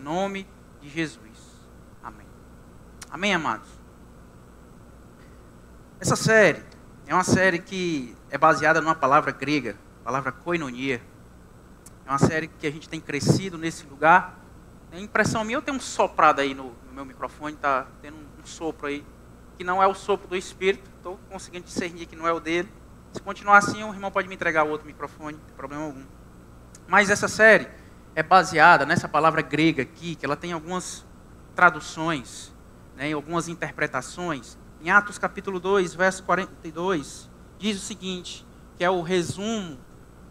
Em nome de Jesus. Amém. Amém, amados? Essa série é uma série que é baseada numa palavra grega, a palavra koinonia. É uma série que a gente tem crescido nesse lugar. A impressão minha, eu tenho um soprado aí no meu microfone, está tendo um sopro aí, que não é o sopro do Espírito. Estou conseguindo discernir que não é o dele. Se continuar assim, o irmão pode me entregar o outro microfone, não tem problema algum. Mas essa série é baseada nessa palavra grega aqui, que ela tem algumas traduções, né, algumas interpretações. Em Atos capítulo 2, verso 42, diz o seguinte, que é o resumo.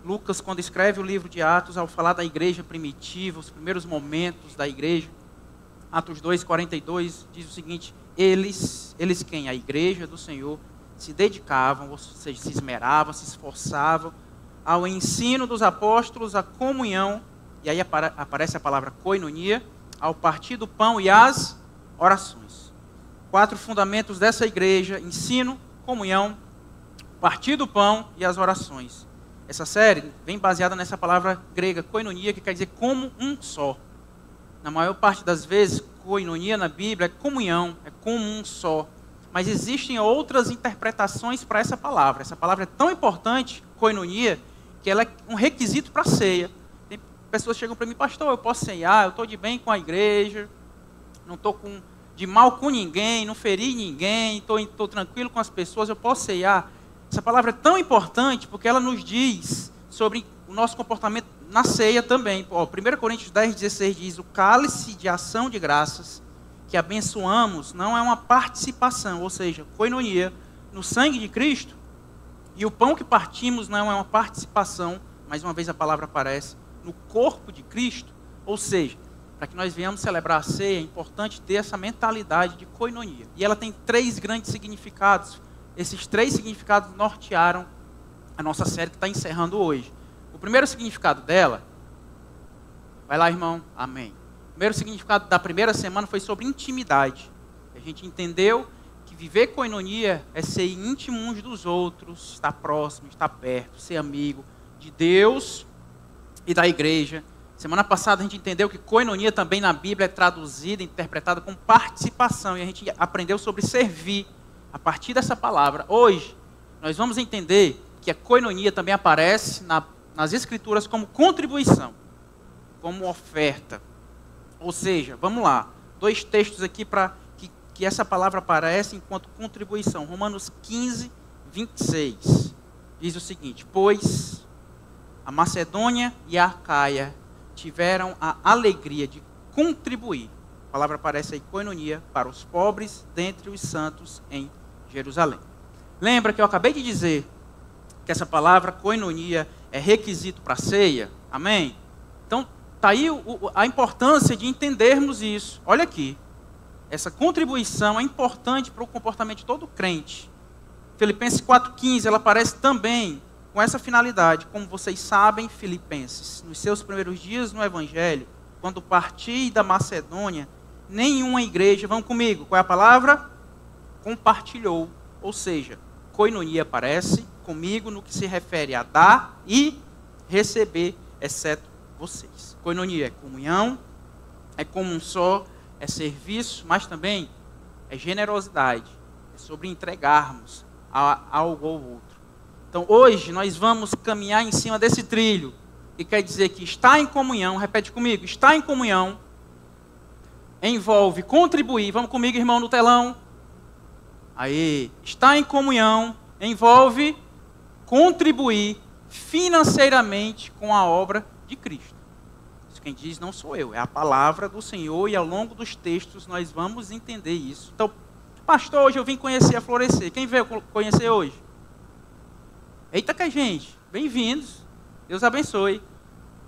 Lucas, quando escreve o livro de Atos, ao falar da igreja primitiva, os primeiros momentos da igreja, Atos 2, 42, diz o seguinte, eles quem? A igreja do Senhor, se dedicavam, ou seja, se esmeravam, se esforçavam ao ensino dos apóstolos, à comunhão, e aí aparece a palavra koinonia, ao partir do pão e às orações. 4 fundamentos dessa igreja: ensino, comunhão, partir do pão e as orações. Essa série vem baseada nessa palavra grega, koinonia, que quer dizer como um só. Na maior parte das vezes, koinonia na Bíblia é comunhão, é como um só. Mas existem outras interpretações para essa palavra. Essa palavra é tão importante, koinonia, que ela é um requisito para a ceia. Tem pessoas que chegam para mim, pastor, eu posso ceiar, eu estou de bem com a igreja, não estou de mal com ninguém, não feri ninguém, estou tranquilo com as pessoas, eu posso ceiar. Essa palavra é tão importante porque ela nos diz sobre o nosso comportamento na ceia também. 1 Coríntios 10, 16 diz, o cálice de ação de graças que abençoamos não é uma participação, ou seja, koinonia, no sangue de Cristo, e o pão que partimos não é uma participação, mais uma vez a palavra aparece, no corpo de Cristo, ou seja, para que nós venhamos celebrar a ceia, é importante ter essa mentalidade de koinonia. E ela tem 3 grandes significados. Esses 3 significados nortearam a nossa série que está encerrando hoje. O primeiro significado dela, vai lá, irmão, amém. O primeiro significado da primeira semana foi sobre intimidade. A gente entendeu que viver koinonia é ser íntimo uns dos outros, estar próximo, estar perto, ser amigo de Deus e da igreja. Semana passada a gente entendeu que koinonia também na Bíblia é traduzida, interpretada como participação. E a gente aprendeu sobre servir. A partir dessa palavra, hoje, nós vamos entender que a koinonia também aparece nas Escrituras como contribuição, como oferta. Ou seja, vamos lá, 2 textos aqui para que essa palavra aparece enquanto contribuição. Romanos 15, 26, diz o seguinte, pois a Macedônia e a Acaia tiveram a alegria de contribuir. A palavra aparece aí, koinonia, para os pobres dentre os santos em Jerusalém. Lembra que eu acabei de dizer que essa palavra koinonia é requisito para a ceia? Amém? Então, está aí a importância de entendermos isso. Olha aqui, essa contribuição é importante para o comportamento de todo crente. Filipenses 4,15, ela aparece também com essa finalidade. Como vocês sabem, Filipenses, nos seus primeiros dias no Evangelho, quando parti da Macedônia, nenhuma igreja, vão comigo, qual é a palavra? Compartilhou, ou seja, koinonia aparece comigo no que se refere a dar e receber, exceto vocês. Koinonia é comunhão, é como um só, é serviço, mas também é generosidade, é sobre entregarmos algo ao outro. Então hoje nós vamos caminhar em cima desse trilho, que quer dizer que estar em comunhão, repete comigo, estar em comunhão envolve contribuir, vamos comigo, irmão, no telão. Aí, estar em comunhão envolve contribuir financeiramente com a obra de Cristo. Isso quem diz não sou eu, é a palavra do Senhor e ao longo dos textos nós vamos entender isso. Então, pastor, hoje eu vim conhecer a Florescer. Quem veio conhecer hoje? Eita que gente, bem-vindos. Deus abençoe.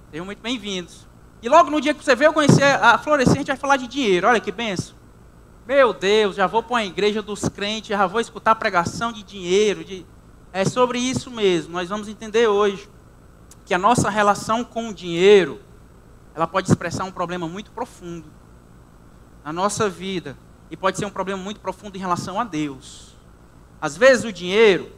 Sejam muito bem-vindos. E logo no dia que você veio conhecer a Florescer, a gente vai falar de dinheiro. Olha que bênção. Meu Deus, já vou para uma igreja dos crentes, já vou escutar pregação de dinheiro. É sobre isso mesmo. Nós vamos entender hoje que a nossa relação com o dinheiro, ela pode expressar um problema muito profundo na nossa vida. E pode ser um problema muito profundo em relação a Deus. Às vezes o dinheiro,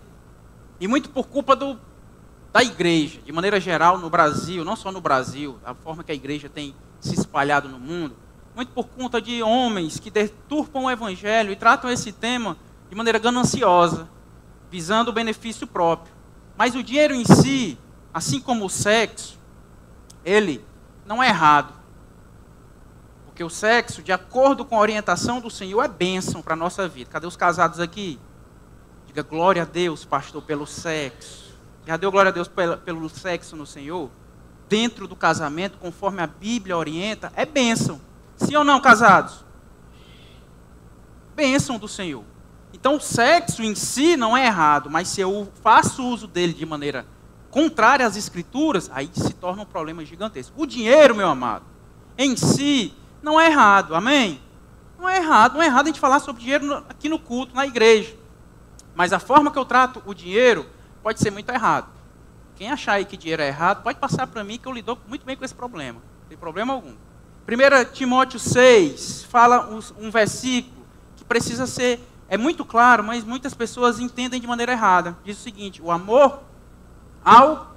e muito por culpa da igreja, de maneira geral no Brasil, não só no Brasil, a forma que a igreja tem se espalhado no mundo, muito por conta de homens que deturpam o evangelho e tratam esse tema de maneira gananciosa, visando o benefício próprio. Mas o dinheiro em si, assim como o sexo, ele não é errado. Porque o sexo, de acordo com a orientação do Senhor, é bênção para a nossa vida. Cadê os casados aqui? Diga glória a Deus, pastor, pelo sexo. Já deu glória a Deus pelo sexo no Senhor? Dentro do casamento, conforme a Bíblia orienta, é bênção. Sim ou não, casados? Bênção do Senhor. Então o sexo em si não é errado, mas se eu faço uso dele de maneira contrária às Escrituras, aí se torna um problema gigantesco. O dinheiro, meu amado, em si não é errado, amém? Não é errado a gente falar sobre dinheiro aqui no culto, na igreja. Mas a forma que eu trato o dinheiro pode ser muito errado. Quem achar aí que dinheiro é errado, pode passar para mim que eu lido muito bem com esse problema. Não tem problema algum. 1 Timóteo 6 fala um versículo que precisa ser, é muito claro, mas muitas pessoas entendem de maneira errada. Diz o seguinte: o amor ao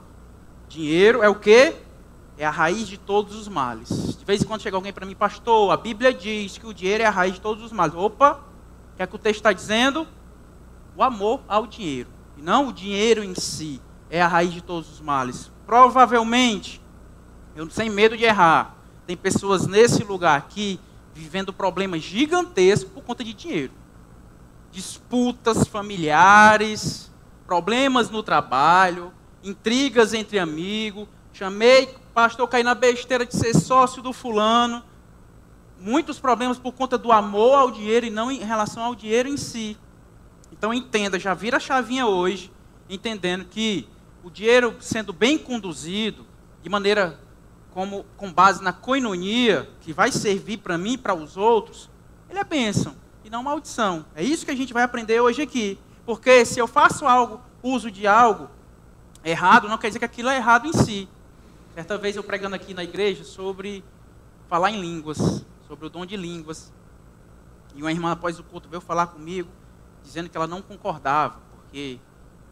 dinheiro é o quê? É a raiz de todos os males. De vez em quando chega alguém para mim, pastor, a Bíblia diz que o dinheiro é a raiz de todos os males. Opa, o que é que o texto está dizendo? O amor ao dinheiro, e não o dinheiro em si, é a raiz de todos os males. Provavelmente, eu sem medo de errar, tem pessoas nesse lugar aqui vivendo problemas gigantescos por conta de dinheiro. Disputas familiares, problemas no trabalho, intrigas entre amigos. Chamei, pastor, caí na besteira de ser sócio do fulano. Muitos problemas por conta do amor ao dinheiro e não em relação ao dinheiro em si. Então entenda, já vira a chavinha hoje, entendendo que o dinheiro sendo bem conduzido, de maneira com base na koinonia, que vai servir para mim e para os outros, ele é bênção e não maldição. É isso que a gente vai aprender hoje aqui. Porque se eu faço uso de algo errado, não quer dizer que aquilo é errado em si. Certa vez eu pregando aqui na igreja sobre falar em línguas, sobre o dom de línguas. E uma irmã após o culto veio falar comigo, dizendo que ela não concordava, porque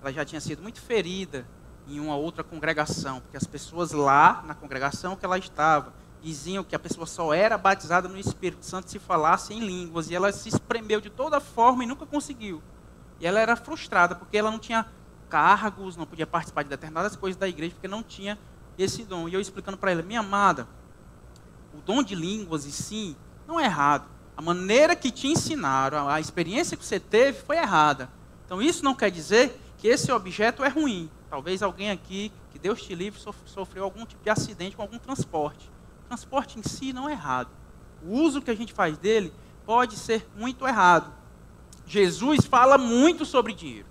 ela já tinha sido muito ferida em uma outra congregação, porque as pessoas lá, na congregação que ela estava, diziam que a pessoa só era batizada no Espírito Santo se falasse em línguas, e ela se espremeu de toda forma e nunca conseguiu. E ela era frustrada, porque ela não tinha cargos, não podia participar de determinadas coisas da igreja, porque não tinha esse dom. E eu explicando para ela, minha amada, o dom de línguas em si não é errado. A maneira que te ensinaram, a experiência que você teve foi errada. Então isso não quer dizer que esse objeto é ruim. Talvez alguém aqui, que Deus te livre, sofreu algum tipo de acidente com algum transporte. O transporte em si não é errado. O uso que a gente faz dele pode ser muito errado. Jesus fala muito sobre dinheiro.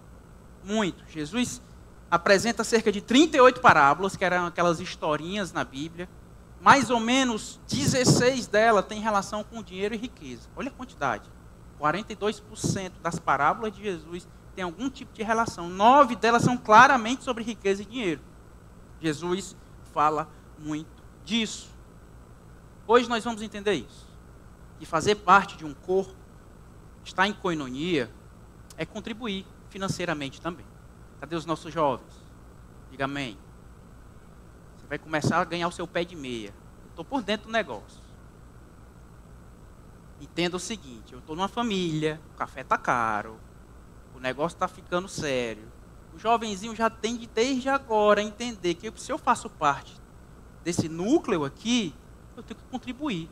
Muito. Jesus apresenta cerca de 38 parábolas, que eram aquelas historinhas na Bíblia. Mais ou menos 16 delas têm relação com dinheiro e riqueza. Olha a quantidade. 42% das parábolas de Jesus tem algum tipo de relação. 9 delas são claramente sobre riqueza e dinheiro. Jesus fala muito disso. Hoje nós vamos entender isso. E fazer parte de um corpo, estar em koinonia, é contribuir financeiramente também. Cadê os nossos jovens? Diga amém. Você vai começar a ganhar o seu pé de meia. Eu estou por dentro do negócio. Entenda o seguinte, eu estou numa família, o café está caro, o negócio está ficando sério. O jovenzinho já tem de desde agora entender que se eu faço parte desse núcleo aqui, eu tenho que contribuir.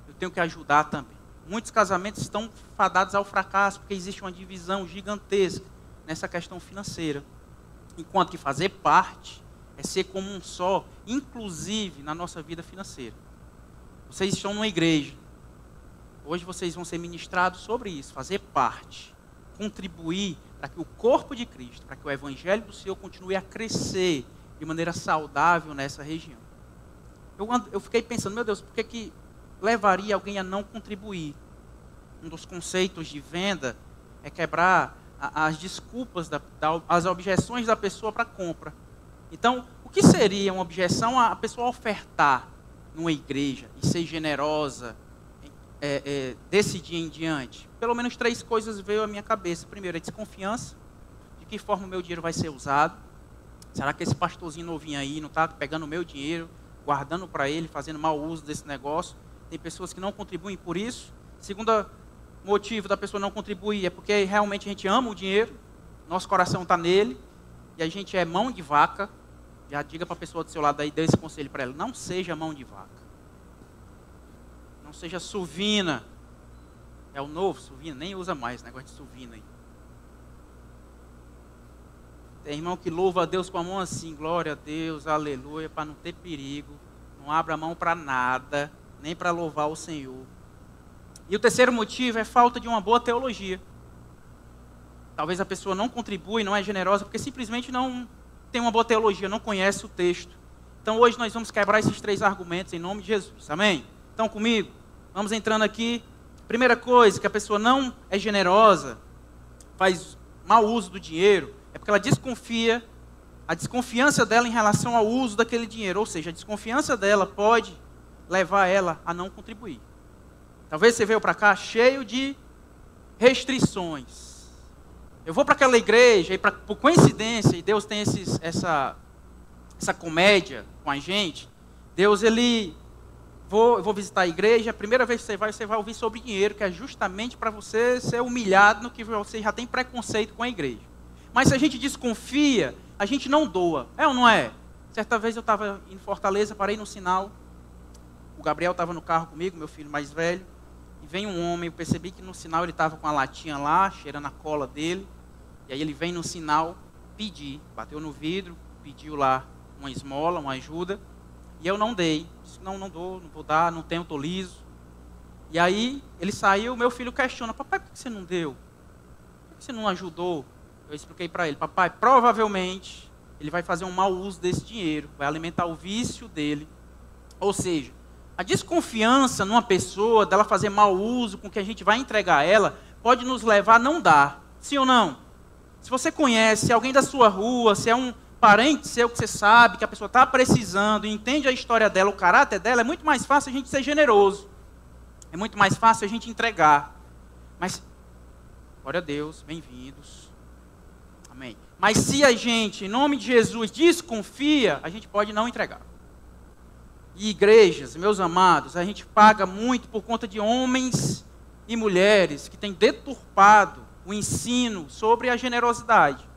Eu tenho que ajudar também. Muitos casamentos estão fadados ao fracasso porque existe uma divisão gigantesca nessa questão financeira. Enquanto que fazer parte é ser como um só, inclusive na nossa vida financeira. Vocês estão numa igreja. Hoje vocês vão ser ministrados sobre isso, fazer parte, contribuir para que o corpo de Cristo, para que o Evangelho do Senhor continue a crescer de maneira saudável nessa região. Eu fiquei pensando, meu Deus, por que levaria alguém a não contribuir? Um dos conceitos de venda é quebrar as desculpas, as objeções da pessoa para a compra. Então, o que seria uma objeção a pessoa ofertar numa igreja e ser generosa desse dia em diante? Pelo menos 3 coisas veio à minha cabeça. Primeiro, a desconfiança. De que forma o meu dinheiro vai ser usado? Será que esse pastorzinho novinho aí não está pegando o meu dinheiro, guardando para ele, fazendo mau uso desse negócio. Tem pessoas que não contribuem por isso. Segundo motivo da pessoa não contribuir é porque realmente a gente ama o dinheiro, nosso coração está nele, e a gente é mão de vaca. Já diga para a pessoa do seu lado aí, dê esse conselho para ela: não seja mão de vaca. Não seja suvina. É o novo, suvina, nem usa mais esse negócio de suvina aí. Tem irmão que louva a Deus com a mão assim: glória a Deus, aleluia, para não ter perigo. Não abra a mão para nada, nem para louvar o Senhor. E o terceiro motivo é falta de uma boa teologia. Talvez a pessoa não contribui, não é generosa, porque simplesmente não tem uma boa teologia, não conhece o texto. Então hoje nós vamos quebrar esses 3 argumentos em nome de Jesus, amém? Então comigo, vamos entrando aqui. Primeira coisa, que a pessoa não é generosa, faz mau uso do dinheiro, é porque ela desconfia, a desconfiança dela em relação ao uso daquele dinheiro, ou seja, a desconfiança dela pode levar ela a não contribuir. Talvez você veio para cá cheio de restrições. Eu vou para aquela igreja e por coincidência, e Deus tem essa comédia com a gente, Deus eu vou visitar a igreja, a primeira vez que você vai ouvir sobre dinheiro, que é justamente para você ser humilhado no que você já tem preconceito com a igreja. Mas se a gente desconfia, a gente não doa, é ou não é? Certa vez eu estava em Fortaleza, parei no sinal, o Gabriel estava no carro comigo, meu filho mais velho, e vem um homem, eu percebi que no sinal ele estava com a latinha lá, cheirando a cola dele, e aí ele vem no sinal pedir, bateu no vidro, pediu lá uma esmola, uma ajuda, e eu não dei, disse: não dou, não vou dar, não tenho, estou liso. E aí ele saiu, meu filho questiona: papai, por que você não deu? Por que você não ajudou? Eu expliquei para ele: papai, provavelmente ele vai fazer um mau uso desse dinheiro, vai alimentar o vício dele. Ou seja, a desconfiança numa pessoa, dela fazer mau uso com o que a gente vai entregar a ela, pode nos levar a não dar. Sim ou não? Se você conhece alguém da sua rua, se é um parente seu que você sabe que a pessoa está precisando, e entende a história dela, o caráter dela, é muito mais fácil a gente ser generoso. É muito mais fácil a gente entregar. Mas, glória a Deus, bem-vindos. Amém. Mas se a gente, em nome de Jesus, desconfia, a gente pode não entregar. E igrejas, meus amados, a gente paga muito por conta de homens e mulheres que têm deturpado o ensino sobre a generosidade.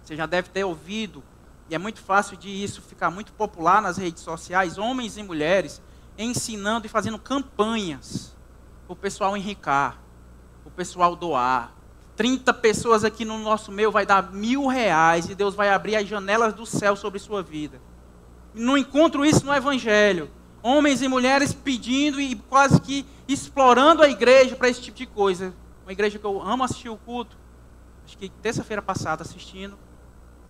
Você já deve ter ouvido, e é muito fácil de isso ficar muito popular nas redes sociais, homens e mulheres ensinando e fazendo campanhas para o pessoal enricar, para o pessoal doar. 30 pessoas aqui no nosso meio vai dar R$1.000 e Deus vai abrir as janelas do céu sobre sua vida. Não encontro isso no Evangelho. Homens e mulheres pedindo e quase que explorando a igreja para esse tipo de coisa. Uma igreja que eu amo assistir o culto. Acho que terça-feira passada assistindo.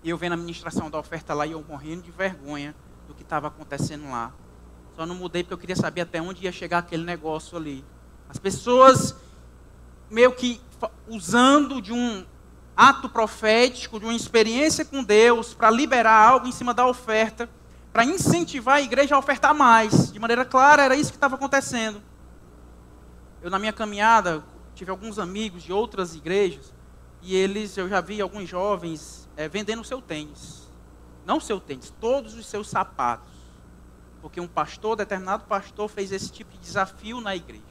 E eu vendo a ministração da oferta lá e eu morrendo de vergonha do que estava acontecendo lá. Só não mudei porque eu queria saber até onde ia chegar aquele negócio ali. As pessoas meio que usando de um ato profético, de uma experiência com Deus, para liberar algo em cima da oferta, para incentivar a igreja a ofertar mais. De maneira clara, era isso que estava acontecendo. Eu, na minha caminhada, tive alguns amigos de outras igrejas, e eu já vi alguns jovens vendendo o seu tênis. Não o seu tênis, todos os seus sapatos. Porque determinado pastor fez esse tipo de desafio na igreja.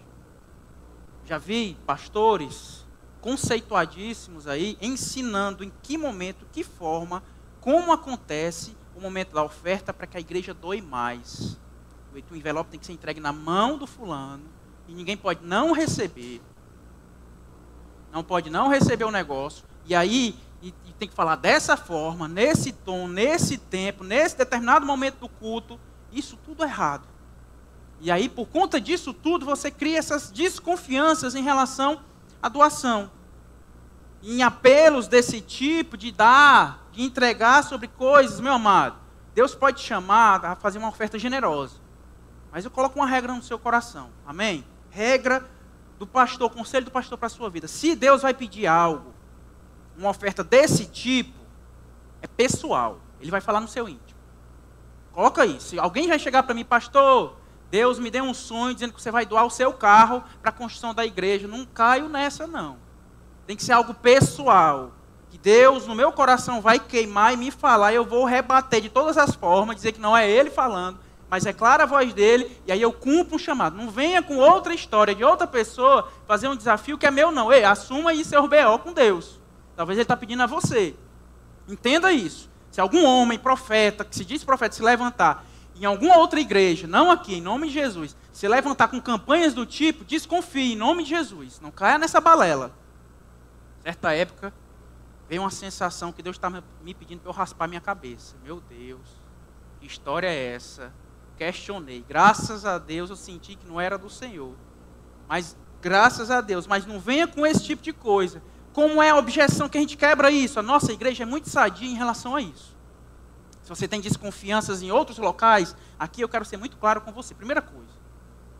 Já vi pastores conceituadíssimos aí, ensinando em que momento, que forma, como acontece o momento da oferta para que a igreja doe mais. O envelope tem que ser entregue na mão do fulano, e ninguém pode não receber. Não pode não receber o negócio, e aí e tem que falar dessa forma, nesse tom, nesse tempo, nesse determinado momento do culto. Isso tudo é errado. E aí, por conta disso tudo, você cria essas desconfianças em relação à doação. Em apelos desse tipo, de dar, de entregar sobre coisas, meu amado, Deus pode te chamar a fazer uma oferta generosa. Mas eu coloco uma regra no seu coração. Amém? Regra do pastor, conselho do pastor para a sua vida. Se Deus vai pedir algo, uma oferta desse tipo, é pessoal. Ele vai falar no seu íntimo. Coloca isso. Se alguém vai chegar para mim: pastor, Deus me deu um sonho dizendo que você vai doar o seu carro para a construção da igreja. Não caio nessa, não. Tem que ser algo pessoal. Que Deus, no meu coração, vai queimar e me falar. E eu vou rebater de todas as formas, dizer que não é Ele falando. mas é clara a voz dele, e aí eu cumpro um chamado. Não venha com outra história de outra pessoa fazer um desafio que é meu, não. Ei, assuma aí seu BO com Deus. Talvez ele está pedindo a você. Entenda isso. Se algum homem, profeta, que se diz profeta, se levantar em alguma outra igreja, não aqui, em nome de Jesus, se levantar com campanhas do tipo, desconfie, em nome de Jesus. Não caia nessa balela. Certa época, veio uma sensação que Deus está me pedindo para eu raspar minha cabeça. Meu Deus, que história é essa? Questionei. Graças a Deus eu senti que não era do Senhor. Mas, graças a Deus, mas não venha com esse tipo de coisa. Como é a objeção que a gente quebra isso? A nossa igreja é muito sadia em relação a isso. Se você tem desconfianças em outros locais, aqui eu quero ser muito claro com você. Primeira coisa,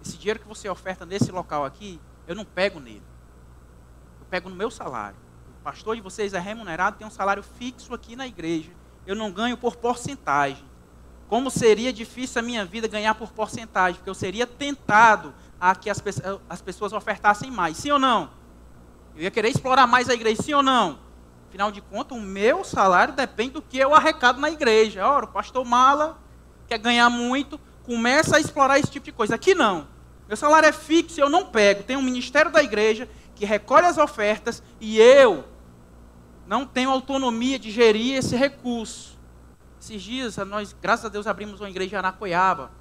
esse dinheiro que você oferta nesse local aqui, eu não pego nele. Eu pego no meu salário. O pastor de vocês é remunerado, tem um salário fixo aqui na igreja. Eu não ganho por porcentagem. Como seria difícil a minha vida ganhar por porcentagem, porque eu seria tentado a que as pessoas ofertassem mais. Sim ou não? Eu ia querer explorar mais a igreja, sim ou não? Afinal de contas, o meu salário depende do que eu arrecado na igreja. Ora, o pastor Mala quer ganhar muito, começa a explorar esse tipo de coisa. Aqui não. Meu salário é fixo, eu não pego. Tem um ministério da igreja que recolhe as ofertas e eu não tenho autonomia de gerir esse recurso. Esses dias, nós, graças a Deus, abrimos uma igreja em Aracoiaba.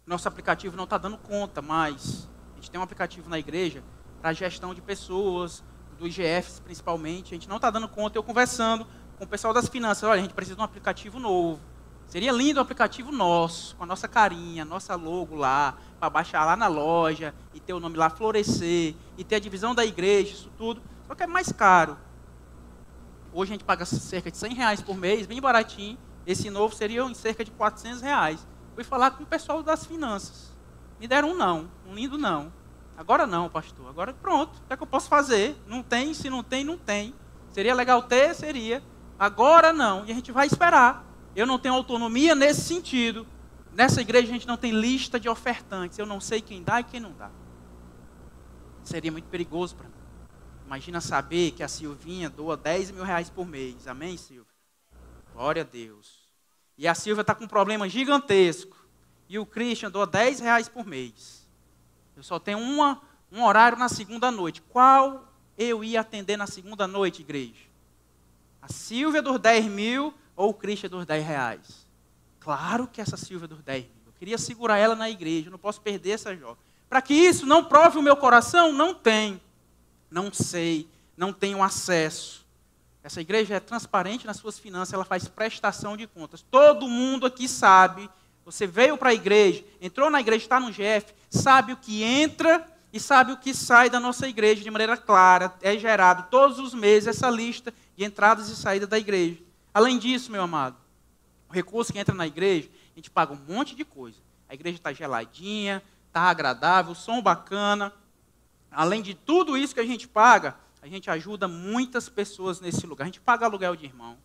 Nosso aplicativo não está dando conta, mas a gente tem um aplicativo na igreja para gestão de pessoas, do IGF principalmente. A gente não está dando conta. Eu conversando com o pessoal das finanças. Olha, a gente precisa de um aplicativo novo. Seria lindo um aplicativo nosso, com a nossa carinha, nossa logo lá, para baixar lá na loja, e ter o nome lá florescer, e ter a divisão da igreja, isso tudo. Só que é mais caro. Hoje a gente paga cerca de R$100 por mês, bem baratinho. Esse novo seria em cerca de R$400. Fui falar com o pessoal das finanças. Me deram um não, um lindo não. Agora não, pastor. Agora pronto, o que é que eu posso fazer? Não tem, se não tem, não tem. Seria legal ter? Seria. Agora não, e a gente vai esperar. Eu não tenho autonomia nesse sentido. Nessa igreja a gente não tem lista de ofertantes. Eu não sei quem dá e quem não dá. Seria muito perigoso para mim. Imagina saber que a Silvinha doa R$10.000 por mês. Amém, Silvia? Glória a Deus. E a Silvia está com um problema gigantesco. E o Christian doa R$10 por mês. Eu só tenho um horário na segunda noite. Qual eu ia atender na segunda noite, igreja? A Silvia dos 10.000 ou o Christian dos R$10? Claro que essa Silvia dos 10.000. Eu queria segurar ela na igreja. Eu não posso perder essa jovem. Para que isso não prove o meu coração? Não tem. Não sei. Não tenho acesso. Essa igreja é transparente nas suas finanças. Ela faz prestação de contas. Todo mundo aqui sabe. Você veio para a igreja, entrou na igreja, está no GF, sabe o que entra e sabe o que sai da nossa igreja de maneira clara. É gerado todos os meses essa lista de entradas e saídas da igreja. Além disso, meu amado, o recurso que entra na igreja, a gente paga um monte de coisa. A igreja está geladinha, está agradável, som bacana. Além de tudo isso que a gente paga, a gente ajuda muitas pessoas nesse lugar. A gente paga aluguel de irmão.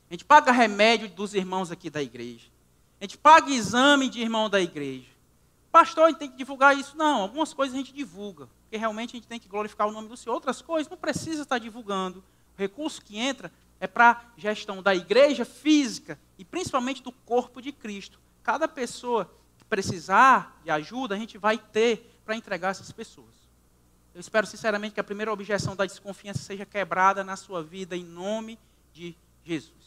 A gente paga remédio dos irmãos aqui da igreja. A gente paga exame de irmão da igreja. Pastor, a gente tem que divulgar isso? Não, algumas coisas a gente divulga. Porque realmente a gente tem que glorificar o nome do Senhor. Outras coisas não precisa estar divulgando. O recurso que entra é para a gestão da igreja física e principalmente do corpo de Cristo. Cada pessoa que precisar de ajuda, a gente vai ter para entregar essas pessoas. Eu espero sinceramente que a primeira objeção da desconfiança seja quebrada na sua vida em nome de Jesus.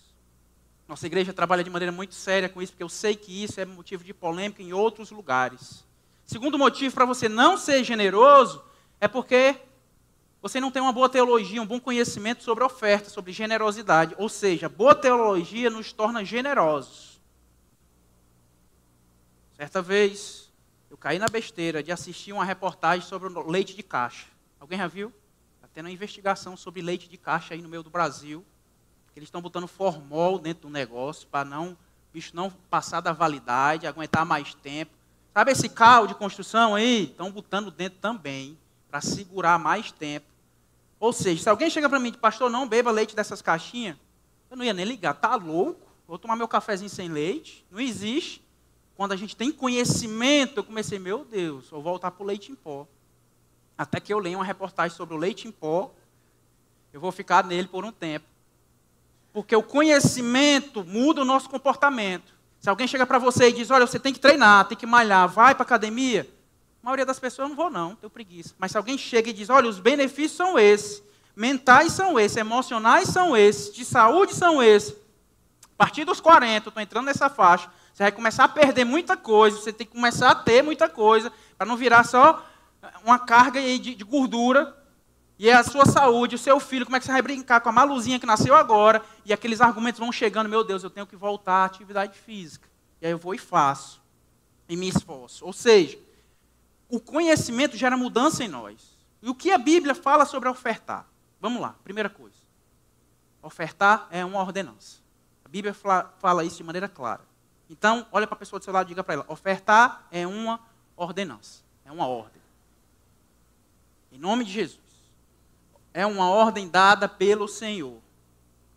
Nossa igreja trabalha de maneira muito séria com isso, porque eu sei que isso é motivo de polêmica em outros lugares. Segundo motivo para você não ser generoso é porque você não tem uma boa teologia, um bom conhecimento sobre oferta, sobre generosidade. Ou seja, boa teologia nos torna generosos. Certa vez, eu caí na besteira de assistir uma reportagem sobre o leite de caixa. Alguém já viu? Está tendo uma investigação sobre leite de caixa aí no meio do Brasil. Eles estão botando formol dentro do negócio para o bicho não passar da validade, aguentar mais tempo. Sabe esse carro de construção aí? Estão botando dentro também para segurar mais tempo. Ou seja, se alguém chega para mim e diz, pastor, não beba leite dessas caixinhas, eu não ia nem ligar. Tá louco? Vou tomar meu cafezinho sem leite? Não existe. Quando a gente tem conhecimento, eu comecei, meu Deus, vou voltar para o leite em pó. Até que eu leio uma reportagem sobre o leite em pó, eu vou ficar nele por um tempo. Porque o conhecimento muda o nosso comportamento. Se alguém chega para você e diz, olha, você tem que treinar, tem que malhar, vai para a academia. A maioria das pessoas, não vou não, tenho preguiça. Mas se alguém chega e diz, olha, os benefícios são esses, mentais são esses, emocionais são esses, de saúde são esses. A partir dos 40, estou entrando nessa faixa, você vai começar a perder muita coisa, você tem que começar a ter muita coisa, para não virar só uma carga aí de gordura. E é a sua saúde, o seu filho, como é que você vai brincar com a Maluzinha que nasceu agora, e aqueles argumentos vão chegando, meu Deus, eu tenho que voltar à atividade física. E aí eu vou e faço, e me esforço. Ou seja, o conhecimento gera mudança em nós. E o que a Bíblia fala sobre ofertar? Vamos lá, primeira coisa. Ofertar é uma ordenança. A Bíblia fala isso de maneira clara. Então, olha para a pessoa do seu lado e diga para ela, ofertar é uma ordenança, é uma ordem. Em nome de Jesus. É uma ordem dada pelo Senhor.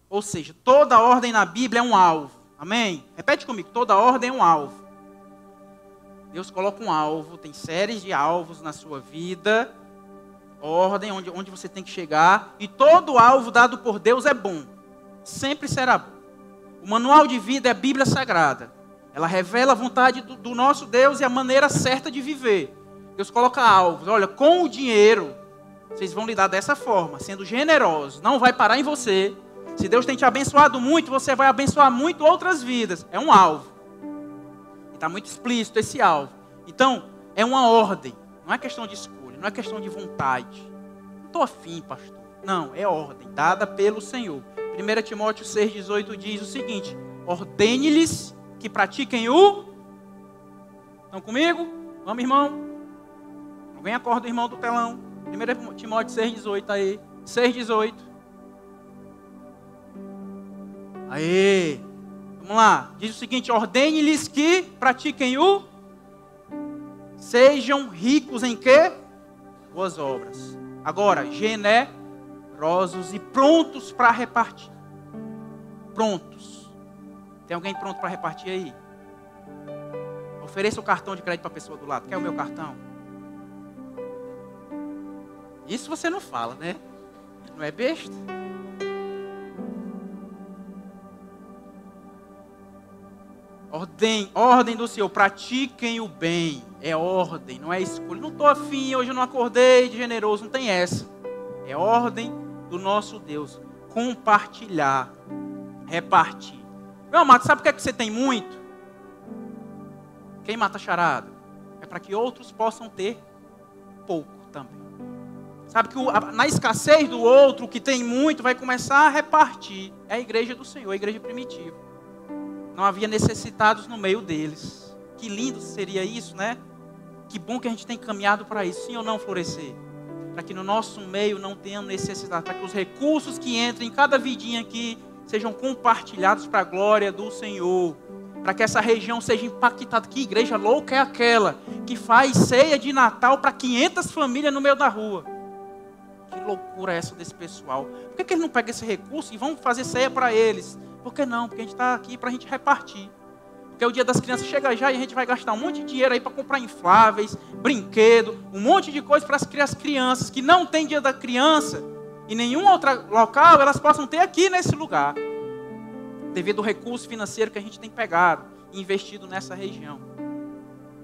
Ou seja, toda ordem na Bíblia é um alvo. Amém? Repete comigo, toda ordem é um alvo. Deus coloca um alvo, tem séries de alvos na sua vida, ordem onde você tem que chegar, e todo alvo dado por Deus é bom. Sempre será bom. O manual de vida é a Bíblia Sagrada. Ela revela a vontade do nosso Deus e a maneira certa de viver. Deus coloca alvos. Olha, com o dinheiro, vocês vão lidar dessa forma, sendo generosos. Não vai parar em você. Se Deus tem te abençoado muito, você vai abençoar muito outras vidas. É um alvo. E está muito explícito esse alvo. Então, é uma ordem. Não é questão de escolha, não é questão de vontade. Não estou afim, pastor. Não, é ordem, dada pelo Senhor. 1 Timóteo 6,18 diz o seguinte: ordene-lhes que pratiquem o... Estão comigo? Vamos, irmão? Alguém acorda o irmão do telão. 1 Timóteo 6,18 aí. 6,18. Aê! Vamos lá. Diz o seguinte: ordene-lhes que pratiquem o... Sejam ricos em quê? Boas obras. Agora, generosos e prontos para repartir. Prontos. Tem alguém pronto para repartir aí? Ofereça o cartão de crédito para a pessoa do lado. Quer o meu cartão? Isso você não fala, né? Não é besta? Ordem do Senhor, pratiquem o bem. É ordem, não é escolha. Não estou afim, hoje eu não acordei de generoso, não tem essa. É ordem do nosso Deus. Compartilhar, repartir. Meu amado, sabe o que é que você tem muito? Quem mata a charada? É para que outros possam ter pouco também. Sabe que na escassez do outro, que tem muito, vai começar a repartir. É a igreja do Senhor, a igreja primitiva. Não havia necessitados no meio deles. Que lindo seria isso, né? Que bom que a gente tem caminhado para isso. Sim ou não, Florescer? Para que no nosso meio não tenham necessidade. Para que os recursos que entrem em cada vidinha aqui sejam compartilhados para a glória do Senhor. Para que essa região seja impactada. Que igreja louca é aquela que faz ceia de Natal para 500 famílias no meio da rua? Que loucura é essa desse pessoal? Por que eles não pegam esse recurso e vão fazer ceia para eles? Por que não? Porque a gente está aqui para a gente repartir. Porque o dia das crianças chega já e a gente vai gastar um monte de dinheiro aí para comprar infláveis, brinquedo, um monte de coisa para as crianças que não tem dia da criança em nenhum outro local, elas possam ter aqui nesse lugar. Devido ao recurso financeiro que a gente tem pegado e investido nessa região.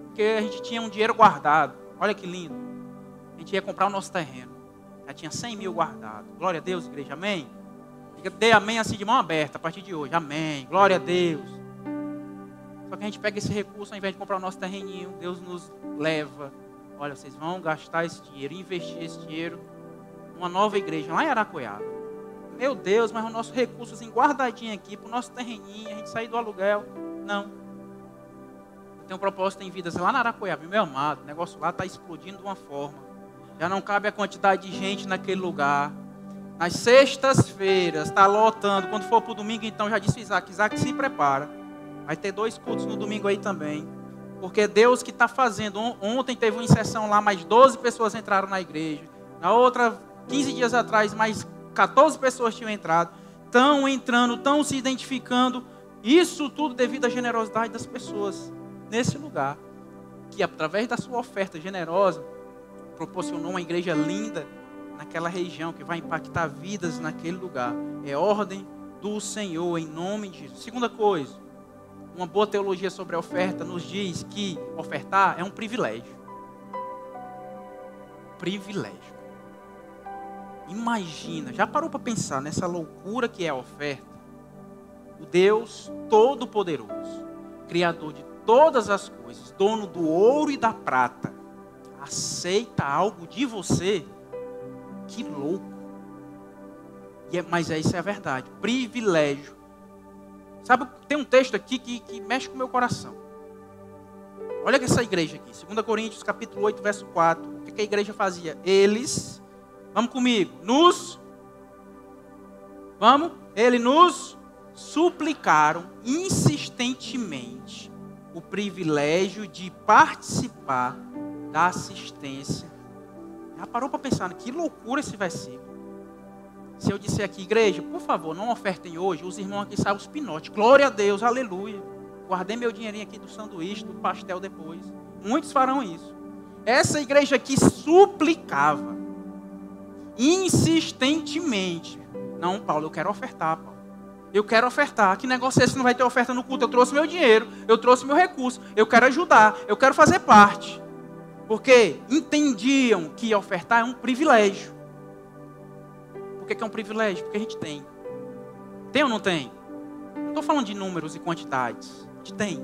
Porque a gente tinha um dinheiro guardado. Olha que lindo. A gente ia comprar o nosso terreno. Já tinha 100 mil guardado. Glória a Deus, igreja. Amém? Dê amém assim de mão aberta a partir de hoje. Amém. Glória a Deus. Só que a gente pega esse recurso, ao invés de comprar o nosso terreninho, Deus nos leva. Olha, vocês vão gastar esse dinheiro, investir esse dinheiro numa nova igreja lá em Aracoiaba. Meu Deus, mas o nosso recurso assim, guardadinho aqui, para o nosso terreninho, a gente sair do aluguel. Não. Eu tenho um propósito em vidas lá na Aracoiaba. Meu amado, o negócio lá está explodindo de uma forma. Já não cabe a quantidade de gente naquele lugar. Nas sextas-feiras, está lotando. Quando for para o domingo, então, já disse Isaac, se prepara. Vai ter 2 cultos no domingo aí também. Porque é Deus que está fazendo. Ontem teve uma inserção lá, mais 12 pessoas entraram na igreja. Na outra, 15 dias atrás, mais 14 pessoas tinham entrado. Estão entrando, estão se identificando. Isso tudo devido à generosidade das pessoas nesse lugar. Que através da sua oferta generosa, proporcionou uma igreja linda naquela região, que vai impactar vidas naquele lugar. É ordem do Senhor, em nome de Jesus. Segunda coisa, uma boa teologia sobre a oferta nos diz que ofertar é um privilégio. Privilégio. Imagina, já parou para pensar nessa loucura que é a oferta? O Deus Todo-Poderoso, Criador de todas as coisas, dono do ouro e da prata, aceita algo de você? Que louco. Mas isso é a verdade. Privilégio. Sabe, tem um texto aqui que mexe com o meu coração. Olha que essa igreja aqui, 2 Coríntios capítulo 8, verso 4. O que a igreja fazia? Eles, vamos comigo, eles nos suplicaram insistentemente o privilégio de participar da assistência. Já parou para pensar, que loucura esse versículo? Se eu disser aqui, igreja, por favor, não ofertem hoje, os irmãos aqui saem os pinotes. Glória a Deus, aleluia. Guardei meu dinheirinho aqui do sanduíche, do pastel depois. Muitos farão isso. Essa igreja aqui suplicava insistentemente. Não, Paulo, eu quero ofertar, Paulo. Eu quero ofertar. Que negócio é esse? Não vai ter oferta no culto. Eu trouxe meu dinheiro, eu trouxe meu recurso. Eu quero ajudar, eu quero fazer parte. Porque entendiam que ofertar é um privilégio. Por que é um privilégio? Porque a gente tem. Tem ou não tem? Não estou falando de números e quantidades. A gente tem.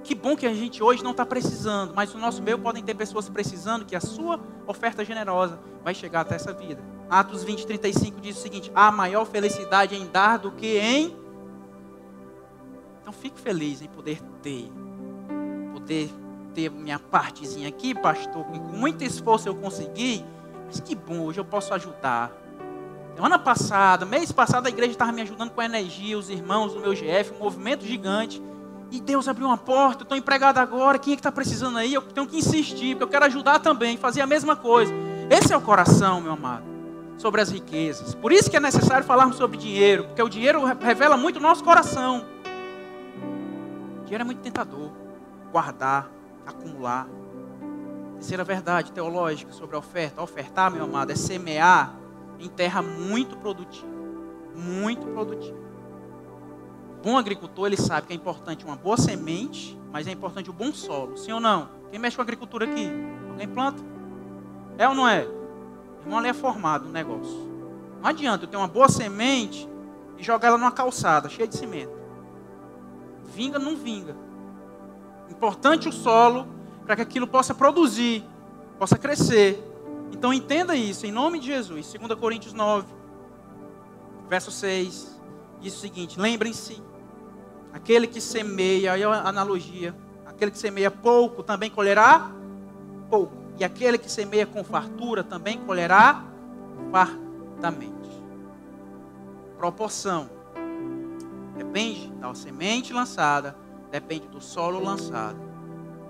Que bom que a gente hoje não está precisando. Mas no nosso meio podem ter pessoas precisando que a sua oferta generosa vai chegar até essa vida. Atos 20, 35 diz o seguinte: há maior felicidade em dar do que em... Então fique feliz em poder ter minha partezinha aqui, pastor, que com muito esforço eu consegui. Mas que bom, hoje eu posso ajudar. Semana passada, mês passado, a igreja estava me ajudando com energia, os irmãos do meu GF, um movimento gigante. E Deus abriu uma porta, eu estou empregado agora, quem é que está precisando aí? Eu tenho que insistir, porque eu quero ajudar também, fazer a mesma coisa. Esse é o coração, meu amado, sobre as riquezas. Por isso que é necessário falarmos sobre dinheiro, porque o dinheiro revela muito o nosso coração. O dinheiro é muito tentador, guardar, acumular. Terceira verdade teológica sobre a oferta. Ofertar, meu amado, é semear em terra muito produtiva. Muito produtiva. O bom agricultor, ele sabe que é importante uma boa semente, mas é importante o bom solo. Sim ou não? Quem mexe com agricultura aqui? Alguém planta? É ou não é? O irmão ali é formado no negócio. Não adianta eu ter uma boa semente e jogar ela numa calçada cheia de cimento. Vinga, não vinga. Importante o solo para que aquilo possa produzir, possa crescer. Então entenda isso, em nome de Jesus. 2 Coríntios 9, verso 6, diz o seguinte: lembrem-se, aquele que semeia, aí é a analogia, aquele que semeia pouco também colherá pouco. E aquele que semeia com fartura também colherá fartamente. Proporção. Depende da semente lançada, depende do solo lançado.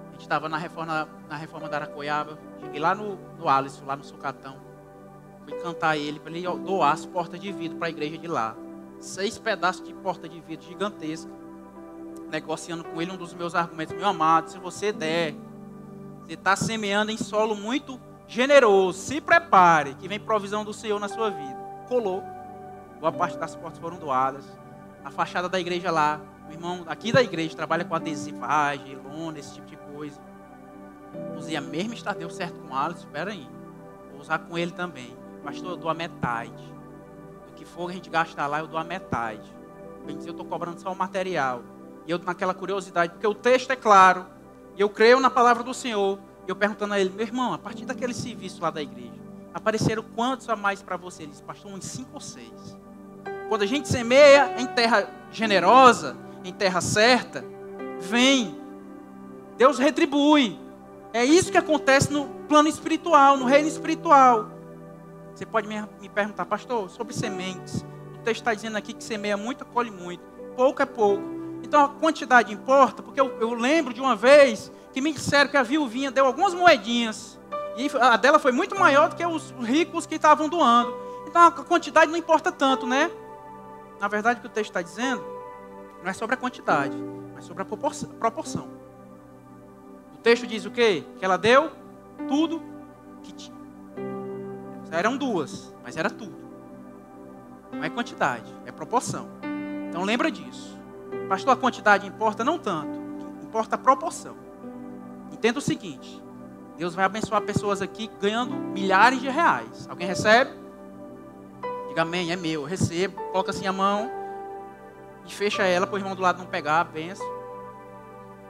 A gente estava na reforma da Aracoiaba, cheguei lá no Alisson, lá no Sucatão. Fui cantar ele para ele doar as portas de vidro para a igreja de lá. 6 pedaços de porta de vidro gigantesca. Negociando com ele um dos meus argumentos: meu amado, se você der, você está semeando em solo muito generoso. Se prepare, que vem provisão do Senhor na sua vida. Colou. Boa parte das portas foram doadas. A fachada da igreja lá, o irmão aqui da igreja trabalha com adesivagem, lona, esse tipo de coisa. Usei a mesma estrada, deu certo com o Alisson, espera aí. Vou usar com ele também. Pastor, eu dou a metade. O que for a gente gastar lá, eu dou a metade. Bem dizer, eu estou cobrando só o material. E eu naquela curiosidade, porque o texto é claro, e eu creio na palavra do Senhor, e eu perguntando a ele: meu irmão, a partir daquele serviço lá da igreja, apareceram quantos a mais para você? Ele disse: pastor, uns 5 ou 6. Quando a gente semeia em terra generosa, em terra certa, vem. Deus retribui. É isso que acontece no plano espiritual, no reino espiritual. Você pode me perguntar: pastor, sobre sementes. O texto está dizendo aqui que semeia muito, colhe muito. Pouco é pouco. Então a quantidade importa, porque eu lembro de uma vez que me disseram que a viuvinha deu algumas moedinhas. E a dela foi muito maior do que os ricos que estavam doando. Então a quantidade não importa tanto, né? Na verdade, o que o texto está dizendo não é sobre a quantidade, mas sobre a proporção. O texto diz o quê? Que ela deu tudo que tinha. Eram 2, mas era tudo. Não é quantidade, é proporção. Então lembra disso. Pastor, a quantidade importa? Não tanto. Importa a proporção. Entenda o seguinte. Deus vai abençoar pessoas aqui ganhando milhares de reais. Alguém recebe? Diga amém, é meu. Eu recebo. Coloca assim a mão e fecha ela para o irmão do lado não pegar a bênção.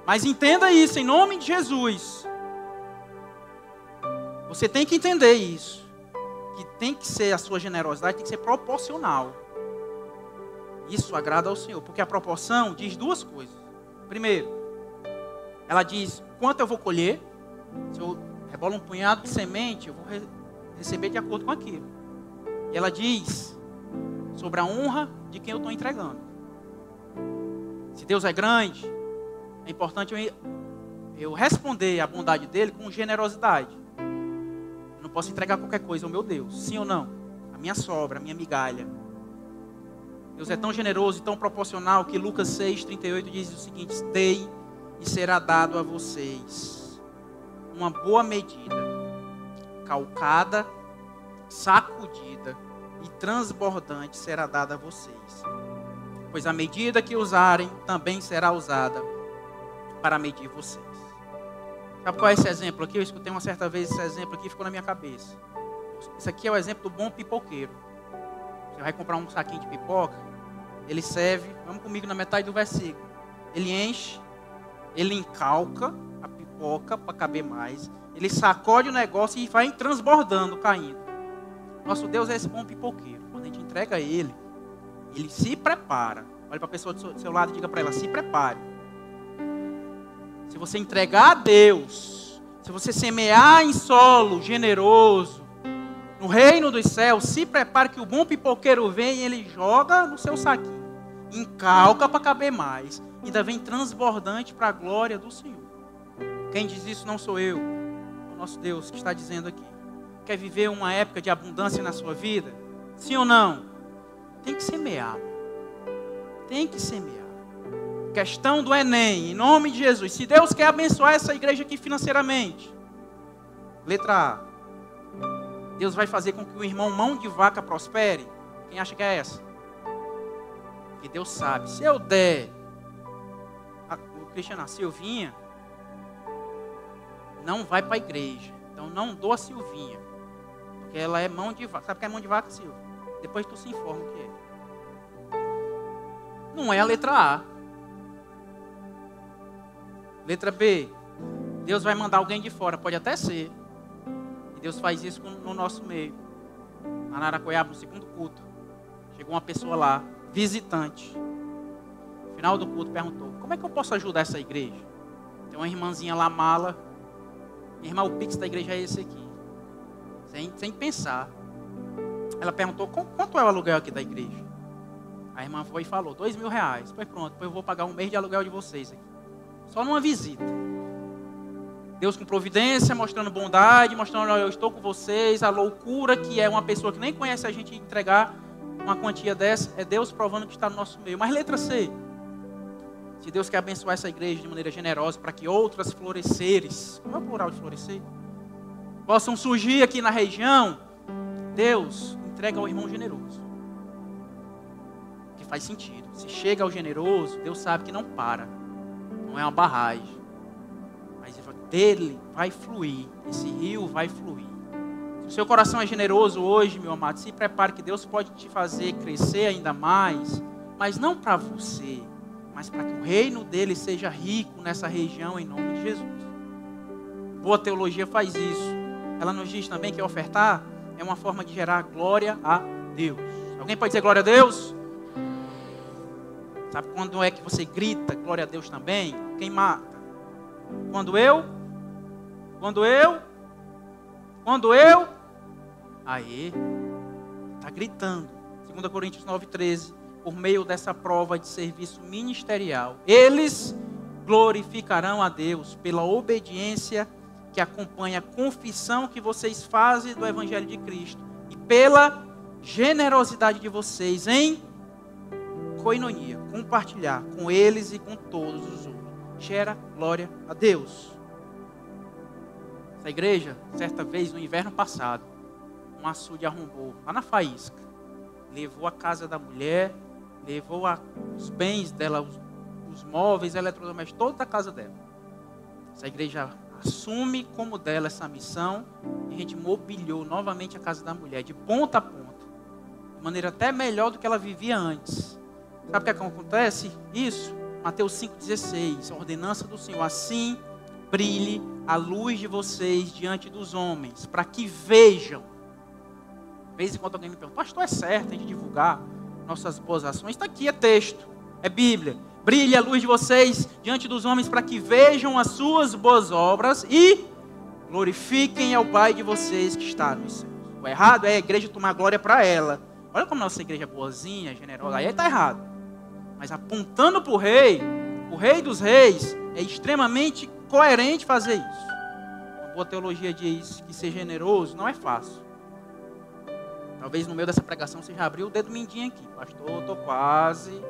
Mas entenda isso, em nome de Jesus. Você tem que entender isso. Que tem que ser, a sua generosidade tem que ser proporcional. Isso agrada ao Senhor. Porque a proporção diz duas coisas. Primeiro, ela diz quanto eu vou colher. Se eu rebolo um punhado de semente, eu vou receber de acordo com aquilo. E ela diz sobre a honra de quem eu estou entregando. Se Deus é grande, é importante eu responder à bondade dele com generosidade. Eu não posso entregar qualquer coisa ao meu Deus, sim ou não? A minha sobra, a minha migalha. Deus é tão generoso e tão proporcional que Lucas 6:38 diz o seguinte: dei e será dado a vocês uma boa medida, calcada, sacudida e transbordante será dada a vocês. Pois a medida que usarem também será usada para medir vocês. Sabe qual é esse exemplo aqui? Eu escutei uma certa vez esse exemplo aqui e ficou na minha cabeça. Esse aqui é o exemplo do bom pipoqueiro. Você vai comprar um saquinho de pipoca, ele serve, vamos comigo na metade do versículo. Ele enche, ele encalca a pipoca para caber mais, ele sacode o negócio e vai transbordando, caindo. Nosso Deus é esse bom pipoqueiro. Quando a gente entrega a Ele, Ele se prepara. Olha para a pessoa do seu lado e diga para ela: se prepare. Se você entregar a Deus, se você semear em solo generoso, no reino dos céus, se prepare que o bom pipoqueiro vem e ele joga no seu saquinho, encalca para caber mais, ainda vem transbordante para a glória do Senhor. Quem diz isso não sou eu, é o nosso Deus que está dizendo aqui. Quer viver uma época de abundância na sua vida? Sim ou não? Tem que semear. Tem que semear. Questão do Enem, em nome de Jesus. Se Deus quer abençoar essa igreja aqui financeiramente, letra A, Deus vai fazer com que o irmão mão de vaca prospere. Quem acha que é essa? Porque Deus sabe, se eu der o Cristiano, a Silvinha, não vai para a igreja. Então não dou a Silvinha, porque ela é mão de vaca. Sabe o que é mão de vaca, Silvia? Depois tu se informa o que é. Não é a letra A. Letra B. Deus vai mandar alguém de fora, pode até ser. E Deus faz isso no nosso meio. Na Naracoiaba, no segundo culto, chegou uma pessoa lá, visitante. No final do culto perguntou: como é que eu posso ajudar essa igreja? Tem uma irmãzinha lá, mala. Irmã, o Pix da igreja é esse aqui. Sem pensar. Ela perguntou: quanto é o aluguel aqui da igreja? A irmã foi e falou: R$2.000. Pois pronto, depois eu vou pagar um mês de aluguel de vocês aqui. Só numa visita. Deus com providência, mostrando bondade, mostrando: eu estou com vocês. A loucura que é uma pessoa que nem conhece a gente entregar uma quantia dessa, é Deus provando que está no nosso meio. Mas letra C. Se Deus quer abençoar essa igreja de maneira generosa para que outras floresceres, como é o plural de florescer, possam surgir aqui na região, Deus entrega ao irmão generoso. Que faz sentido. Se chega ao generoso, Deus sabe que não para. Não é uma barragem. Mas dele vai fluir. Esse rio vai fluir. Se o seu coração é generoso hoje, meu amado, se prepare que Deus pode te fazer crescer ainda mais. Mas não para você, mas para que o reino dele seja rico nessa região, em nome de Jesus. Boa teologia faz isso. Ela nos diz também que ofertar é uma forma de gerar glória a Deus. Alguém pode dizer glória a Deus? Sabe quando é que você grita glória a Deus também? Quem mata? Quando eu? Aí, está gritando. 2 Coríntios 9:13. Por meio dessa prova de serviço ministerial, eles glorificarão a Deus pela obediência que acompanha a confissão que vocês fazem do Evangelho de Cristo e pela generosidade de vocês em koinonia, compartilhar com eles e com todos os outros. Gera glória a Deus. Essa igreja, certa vez no inverno passado, um açude arrombou lá na Faísca, levou a casa da mulher, levou os bens dela, os móveis, eletrodomésticos, toda a casa dela. Essa igreja assume como dela essa missão e a gente mobiliou novamente a casa da mulher, de ponta a ponta, de maneira até melhor do que ela vivia antes. Sabe o que acontece? Isso, Mateus 5,16, a ordenança do Senhor. Assim brilhe a luz de vocês diante dos homens, para que vejam. De vez em quando alguém me pergunta, pastor, é certo a gente divulgar nossas boas ações? Está aqui, é texto, é Bíblia. Brilhe a luz de vocês diante dos homens, para que vejam as suas boas obras e glorifiquem ao Pai de vocês que está nos céus. O errado é a igreja tomar glória para ela. Olha como nossa igreja é boazinha, generosa, aí está errado. Mas apontando para o rei dos reis, é extremamente coerente fazer isso. Uma boa teologia diz que ser generoso não é fácil. Talvez no meio dessa pregação você já abriu o dedo mindinho aqui. Pastor, estou quase.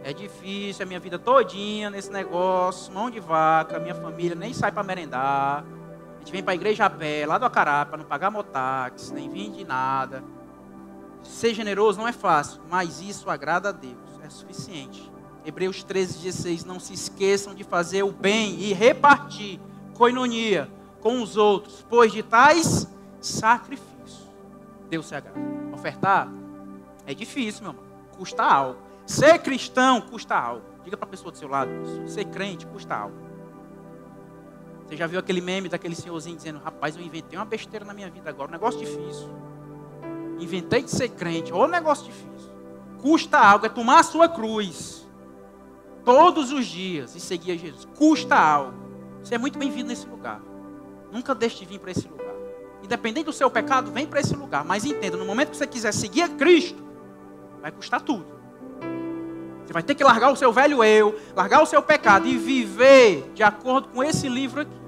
É difícil, a minha vida todinha nesse negócio, mão de vaca, minha família nem sai para merendar. A gente vem para a igreja a pé, lá do Acará, para não pagar motáxi, nem vir de nada. Ser generoso não é fácil, mas isso agrada a Deus, é suficiente. Hebreus 13,16, não se esqueçam de fazer o bem e repartir koinonia com os outros, pois de tais sacrifícios Deus se agrada. Ofertar é difícil, meu irmão, custa algo. Ser cristão custa algo. Diga para a pessoa do seu lado isso. Ser crente custa algo. Você já viu aquele meme daquele senhorzinho dizendo, rapaz, eu inventei uma besteira na minha vida agora, um negócio difícil. Inventei de ser crente, ou um negócio difícil. Custa algo, é tomar a sua cruz todos os dias e seguir a Jesus. Custa algo. Você é muito bem-vindo nesse lugar. Nunca deixe de vir para esse lugar. Independente do seu pecado, vem para esse lugar. Mas entenda, no momento que você quiser seguir a Cristo, vai custar tudo. Você vai ter que largar o seu velho eu, largar o seu pecado e viver de acordo com esse livro aqui.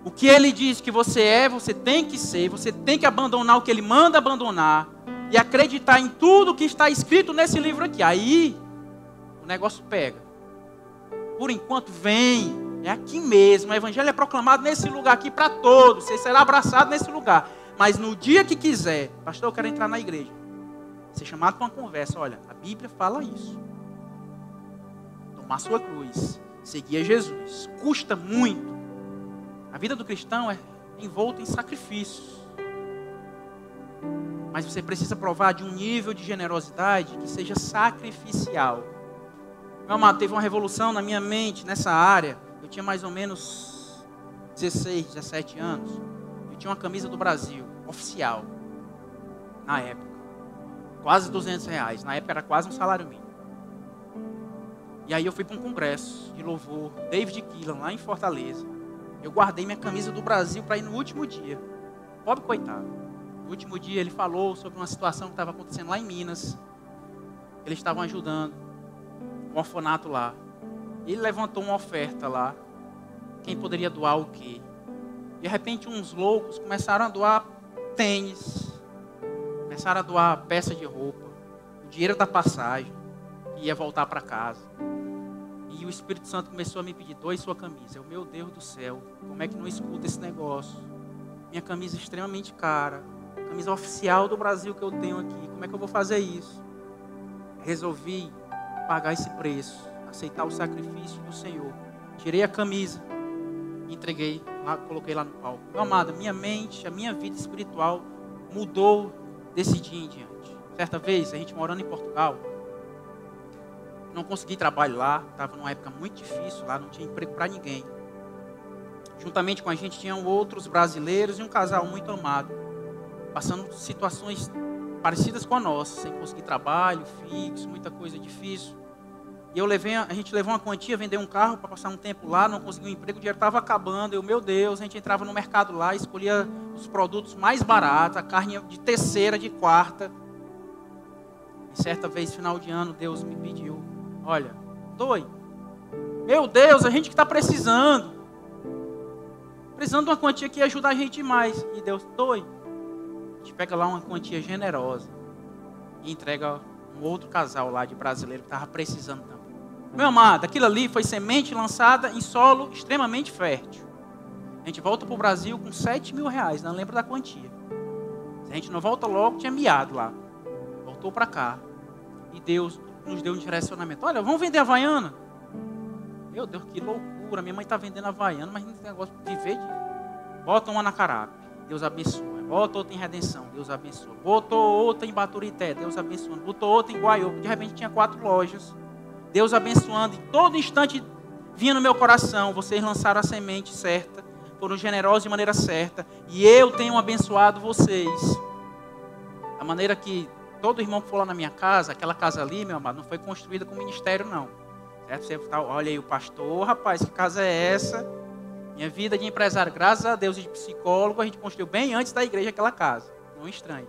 O que ele diz que você é, você tem que ser, você tem que abandonar o que ele manda abandonar e acreditar em tudo que está escrito nesse livro aqui. Aí o negócio pega. Por enquanto, vem, é aqui mesmo. O evangelho é proclamado nesse lugar aqui para todos. Você será abraçado nesse lugar. Mas no dia que quiser, pastor, eu quero entrar na igreja. Ser chamado para uma conversa, olha, a Bíblia fala isso. Tomar sua cruz, seguir a Jesus, custa muito. A vida do cristão é envolta em sacrifícios. Mas você precisa provar de um nível de generosidade que seja sacrificial. Meu amado, teve uma revolução na minha mente, nessa área. Eu tinha mais ou menos 16, 17 anos. Eu tinha uma camisa do Brasil, oficial, na época. Quase R$200. Na época era quase um salário mínimo. E aí eu fui para um congresso de louvor, David Keelan, lá em Fortaleza. Eu guardei minha camisa do Brasil para ir no último dia. Pobre coitado. No último dia ele falou sobre uma situação que estava acontecendo lá em Minas. Eles estavam ajudando um orfanato lá. Ele levantou uma oferta lá. Quem poderia doar o quê? De repente uns loucos começaram a doar tênis. Começaram a doar peça de roupa. O dinheiro da passagem. Que ia voltar para casa. E o Espírito Santo começou a me pedir, doe sua camisa. Eu, meu Deus do céu, como é que não escuta esse negócio? Minha camisa é extremamente cara. Camisa oficial do Brasil que eu tenho aqui. Como é que eu vou fazer isso? Resolvi pagar esse preço. Aceitar o sacrifício do Senhor. Tirei a camisa. Entreguei, lá, coloquei lá no palco. Meu amado, minha mente, a minha vida espiritual mudou desse dia em diante. Certa vez, a gente morando em Portugal, não consegui trabalho lá, estava numa época muito difícil lá, não tinha emprego para ninguém. Juntamente com a gente tinham outros brasileiros e um casal muito amado, passando situações parecidas com a nossa, sem conseguir trabalho fixo, muita coisa difícil. E a gente levou uma quantia, vendeu um carro para passar um tempo lá, não conseguiu um emprego, o dinheiro estava acabando. Eu, meu Deus, a gente entrava no mercado lá, escolhia os produtos mais baratos, a carne de terceira, de quarta. E certa vez, final de ano, Deus me pediu, olha, doe. Meu Deus, a gente que está precisando de uma quantia que ia ajudar a gente mais. E Deus, doe. A gente pega lá uma quantia generosa e entrega um outro casal lá de brasileiro que estava precisando também. Meu amado, aquilo ali foi semente lançada em solo extremamente fértil. A gente volta para o Brasil com R$7.000, não lembro da quantia. Se a gente não volta logo, tinha miado lá. Voltou para cá. E Deus nos deu um direcionamento. Olha, vamos vender Havaiana. Meu Deus, que loucura. Minha mãe está vendendo Havaiana, mas não tem negócio de viver disso. Bota uma na Carape, Deus abençoa. Bota outra em Redenção, Deus abençoa. Botou outra em Baturité, Deus abençoando. Botou outra em Guaiúba, de repente tinha 4 lojas. Deus abençoando. Em todo instante vinha no meu coração, vocês lançaram a semente certa, foram generosos de maneira certa, e eu tenho abençoado vocês. A maneira que todo irmão que for lá na minha casa, aquela casa ali, meu amado, não foi construída com ministério, não. Certo? Você tá, olha aí o pastor, rapaz, que casa é essa? Minha vida de empresário, graças a Deus, e de psicólogo, a gente construiu bem antes da igreja aquela casa. Não estranho.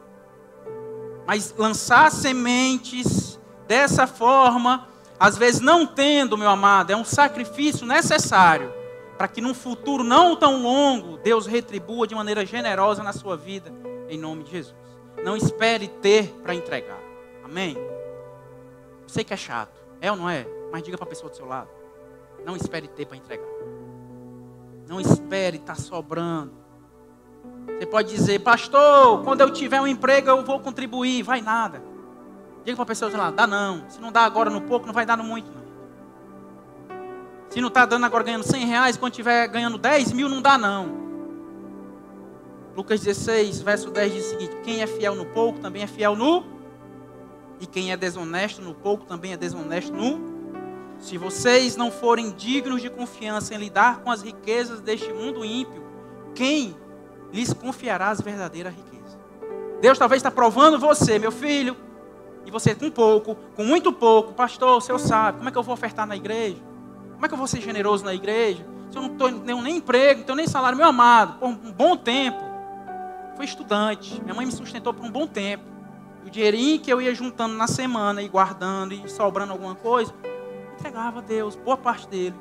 Mas lançar sementes dessa forma, às vezes não tendo, meu amado, é um sacrifício necessário para que num futuro não tão longo, Deus retribua de maneira generosa na sua vida, em nome de Jesus. Não espere ter para entregar. Amém? Eu sei que é chato, é ou não é? Mas diga para a pessoa do seu lado. Não espere ter para entregar. Não espere estar sobrando. Você pode dizer, pastor, quando eu tiver um emprego eu vou contribuir. Vai nada. Diga para a pessoa do seu lado, dá não. Se não dá agora no pouco, não vai dar no muito não. Se não está dando agora ganhando R$100, quando estiver ganhando 10 mil, não dá não. Lucas 16, verso 10 diz o seguinte: quem é fiel no pouco, também é fiel no... E quem é desonesto no pouco, também é desonesto no... Se vocês não forem dignos de confiança em lidar com as riquezas deste mundo ímpio, quem lhes confiará as verdadeiras riquezas? Deus talvez está provando você, meu filho, e você com pouco, com muito pouco. Pastor, o senhor sabe, como é que eu vou ofertar na igreja? Como é que eu vou ser generoso na igreja? Se eu não tenho nem emprego, não tenho nem salário, meu amado, por um bom tempo. Fui estudante, minha mãe me sustentou por um bom tempo. O dinheirinho que eu ia juntando na semana e guardando e sobrando alguma coisa, entregava a Deus, boa parte dele.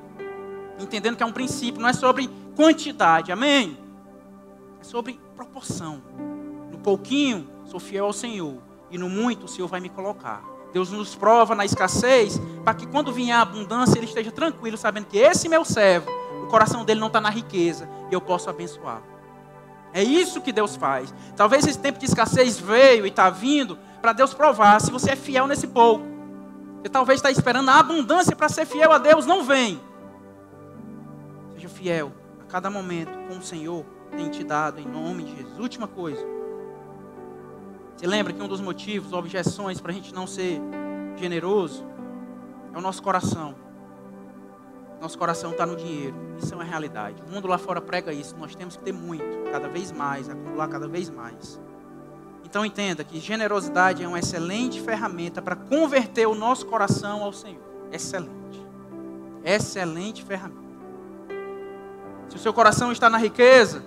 Entendendo que é um princípio, não é sobre quantidade, amém? É sobre proporção. No pouquinho, sou fiel ao Senhor. E no muito, o Senhor vai me colocar. Deus nos prova na escassez, para que quando vier a abundância, Ele esteja tranquilo, sabendo que esse meu servo, o coração dele não está na riqueza, e eu posso abençoá-lo. É isso que Deus faz. Talvez esse tempo de escassez veio e está vindo para Deus provar se você é fiel nesse pouco. Você talvez está esperando a abundância para ser fiel a Deus, não vem. Seja fiel a cada momento com o Senhor tem te dado em nome de Jesus. Última coisa. Você lembra que um dos motivos, objeções para a gente não ser generoso é o nosso coração. Nosso coração está no dinheiro. Isso é uma realidade. O mundo lá fora prega isso. Nós temos que ter muito, cada vez mais, acumular cada vez mais. Então entenda que generosidade é uma excelente ferramenta para converter o nosso coração ao Senhor. Excelente. Excelente ferramenta. Se o seu coração está na riqueza,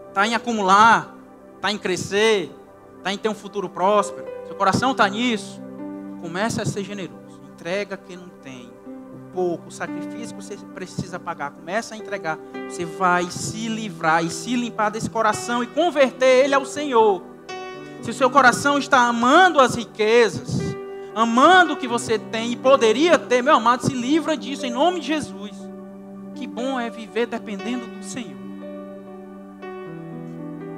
está em acumular, está em crescer, está em ter um futuro próspero, seu coração está nisso, comece a ser generoso. Entrega quem não tem. O pouco, o sacrifício que você precisa pagar, comece a entregar. Você vai se livrar e se limpar desse coração e converter ele ao Senhor. Se o seu coração está amando as riquezas, amando o que você tem e poderia ter, meu amado, se livra disso em nome de Jesus. Que bom é viver dependendo do Senhor.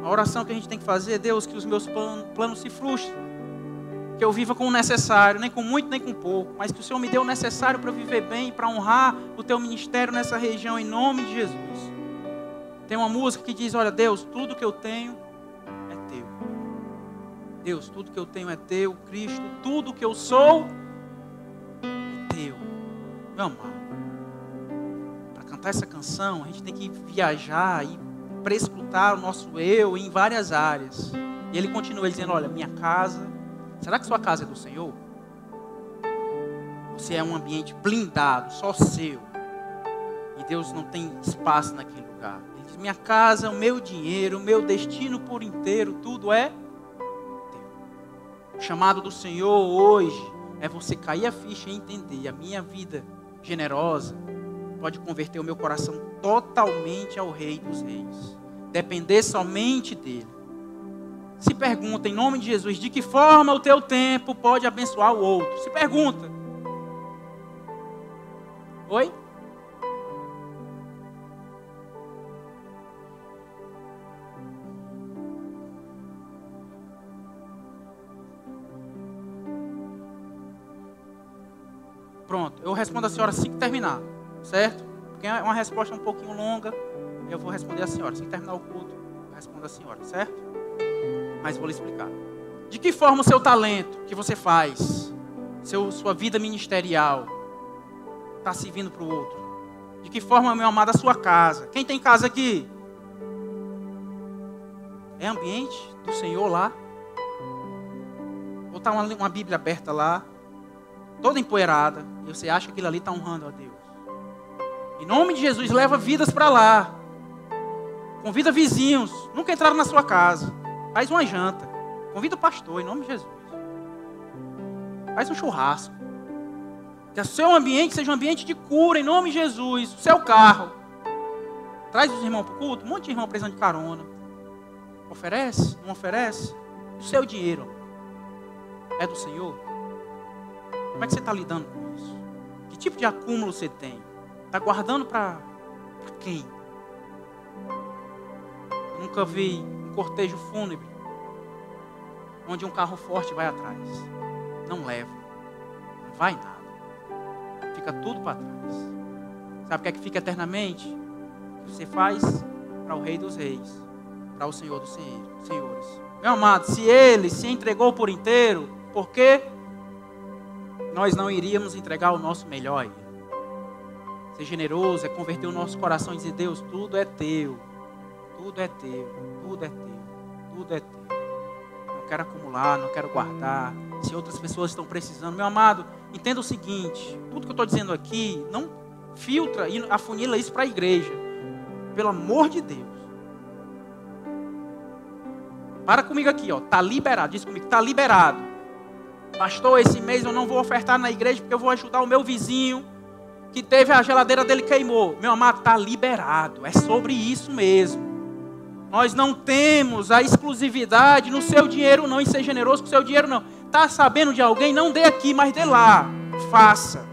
A oração que a gente tem que fazer é: Deus, que os meus planos se frustrem, que eu viva com o necessário, nem com muito nem com pouco, mas que o Senhor me dê o necessário para viver bem, para honrar o teu ministério nessa região em nome de Jesus. Tem uma música que diz: olha, Deus, tudo que eu tenho é teu. Deus, tudo que eu tenho é teu. Cristo, tudo que eu sou é teu. Meu amado, para cantar essa canção, a gente tem que viajar e prescrutar o nosso eu em várias áreas. E ele continua dizendo: olha, minha casa, será que sua casa é do Senhor? Você é um ambiente blindado, só seu. E Deus não tem espaço naquele lugar. Ele diz: minha casa, o meu dinheiro, o meu destino por inteiro, tudo é o chamado do Senhor hoje é você cair a ficha e entender: a minha vida generosa pode converter o meu coração totalmente ao Rei dos Reis. Depender somente dele. Se pergunta em nome de Jesus: de que forma o teu tempo pode abençoar o outro? Se pergunta. Oi? Pronto, eu respondo a senhora assim que terminar, certo? Porque é uma resposta um pouquinho longa, eu vou responder a senhora. Assim que terminar o culto, eu respondo a senhora, certo? Mas vou lhe explicar. De que forma o seu talento que você faz, sua vida ministerial, está servindo para o outro? De que forma, meu amado, a sua casa? Quem tem casa aqui? É ambiente do Senhor lá? Ou está uma Bíblia aberta lá, toda empoeirada, e você acha que aquilo ali está honrando a Deus? Em nome de Jesus, leva vidas para lá. Convida vizinhos. Nunca entraram na sua casa. Faz uma janta. Convida o pastor, em nome de Jesus. Faz um churrasco. Que o seu ambiente seja um ambiente de cura, em nome de Jesus. O seu carro. Traz os irmãos para o culto. Um monte de irmão precisando de carona. Oferece? Não oferece? O seu dinheiro é do Senhor? Como é que você está lidando com isso? Que tipo de acúmulo você tem? Está guardando para quem? Eu nunca vi um cortejo fúnebre onde um carro forte vai atrás. Não leva. Não vai nada. Fica tudo para trás. Sabe o que é que fica eternamente? O que você faz para o Rei dos Reis, para o Senhor dos Senhores. Meu amado, se Ele se entregou por inteiro, por que nós não iríamos entregar o nosso melhor a Ele? Ser generoso é converter o nosso coração e dizer: Deus, tudo é teu. Tudo é teu. Tudo é teu. Tudo é teu. Não quero acumular, não quero guardar. Se outras pessoas estão precisando. Meu amado, entenda o seguinte: tudo que eu estou dizendo aqui, não filtra e afunila isso para a igreja. Pelo amor de Deus. Para comigo aqui, ó. Tá liberado. Diz comigo, tá liberado. Pastor, esse mês eu não vou ofertar na igreja porque eu vou ajudar o meu vizinho que teve a geladeira dele queimou. Meu amado, tá liberado. É sobre isso mesmo. Nós não temos a exclusividade no seu dinheiro não, em ser generoso com o seu dinheiro não. Tá sabendo de alguém? Não dê aqui, mas dê lá. Faça.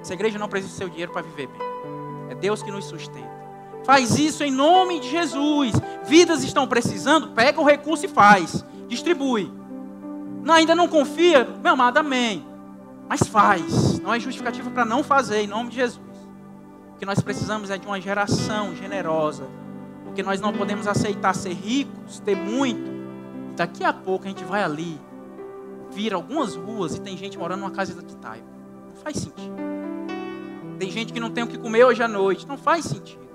Essa igreja não precisa do seu dinheiro para viver bem. É Deus que nos sustenta. Faz isso em nome de Jesus. Vidas estão precisando, pega o recurso e faz. Distribui. Não, ainda não confia? Meu amado, amém. Mas faz. Não é justificativa para não fazer, em nome de Jesus. O que nós precisamos é de uma geração generosa. Porque nós não podemos aceitar ser ricos, ter muito. Daqui a pouco a gente vai ali, vira algumas ruas e tem gente morando numa casa de taipa. Não faz sentido. Tem gente que não tem o que comer hoje à noite. Não faz sentido.